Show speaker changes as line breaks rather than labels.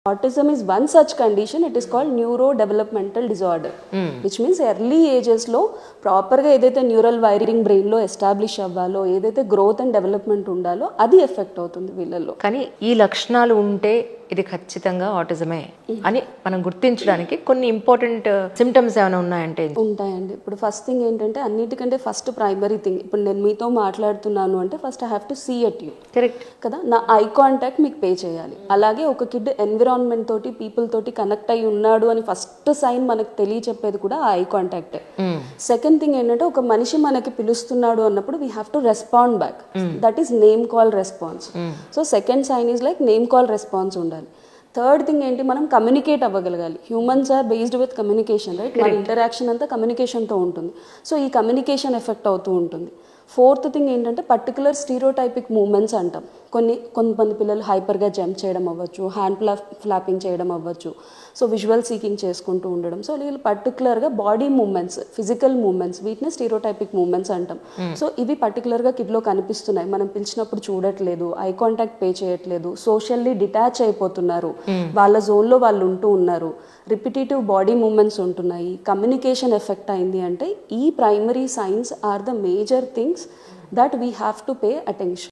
Autism is one such condition. It is called neurodevelopmental disorder, which means early ages lo proper ga edaithe neural wiring brain lo establish avvalo, edaithe growth and development undalo adi effect avutundi villallo.
కానీ ఈ లక్షణాలు ఉంటే ఇది ఖచ్చితంగా ఆటిజమే అని మనం గుర్తించడానికి కొన్ని ఇంపార్టెంట్ సిమ్టమ్స్ ఏమైనా ఉన్నాయంటే
ఉంటాయండి. ఇప్పుడు ఫస్ట్ థింగ్ ఏంటంటే అన్నిటికంటే ఫస్ట్ ప్రైమరీ థింగ్, ఇప్పుడు నేను మీతో మాట్లాడుతున్నాను అంటే first I have to see at you.
Correct
కదా, నా ఐ కాంటాక్ట్ మీకు పే చేయాలి. అలాగే ఒక కిడ్ ఎన్విరాన్మెంట్ తోటి పీపుల్ తోటి కనెక్ట్ అయి ఉన్నాడు అని ఫస్ట్ సైన్ మనకు తెలియచెప్పేది కూడా ఆ ఐ కాంటాక్ట్. సెకండ్ థింగ్ ఏంటంటే ఒక మనిషి మనకి పిలుస్తున్నాడు అన్నప్పుడు we have to respond back. That is name call response. So second sign is like name call response ఉండాలి. థర్డ్ థింగ్ ఏంటి, మనం కమ్యూనికేట్ అవ్వగలగాలి. Humans are based with communication, right? మన ఇంటరాక్షన్ అంతా కమ్యూనికేషన్తో ఉంటుంది. సో ఈ కమ్యూనికేషన్ ఎఫెక్ట్ అవుతూ ఉంటుంది. ఫోర్త్ థింగ్ ఏంటంటే పర్టికులర్ స్టీరియోటైపిక్ మూమెంట్స్ అంటాం. కొంతమంది పిల్లలు హైపర్గా జంప్ చేయడం అవ్వచ్చు, హ్యాండ్ ఫ్లాపింగ్ చేయడం అవ్వచ్చు, సో విజువల్ సీకింగ్ చేసుకుంటూ ఉండడం. సో వీళ్ళు పర్టికులర్గా బాడీ మూమెంట్స్, ఫిజికల్ మూమెంట్స్, వీటిని స్టీరియోటైపిక్ మూమెంట్స్ అంటాం. సో ఇవి పర్టికులర్గా కిడ్లో కనిపిస్తున్నాయి. మనం పిలిచినప్పుడు చూడట్లేదు, ఐ కాంటాక్ట్ పే చేయట్లేదు, సోషల్లీ డిటాచ్ అయిపోతున్నారు, వాళ్ళ జోన్లో వాళ్ళు ఉంటూ ఉన్నారు, రిపిటేటివ్ బాడీ మూమెంట్స్ ఉంటున్నాయి, కమ్యూనికేషన్ ఎఫెక్ట్ అయింది అంటే ఈ primary signs are the major things that we have to pay attention.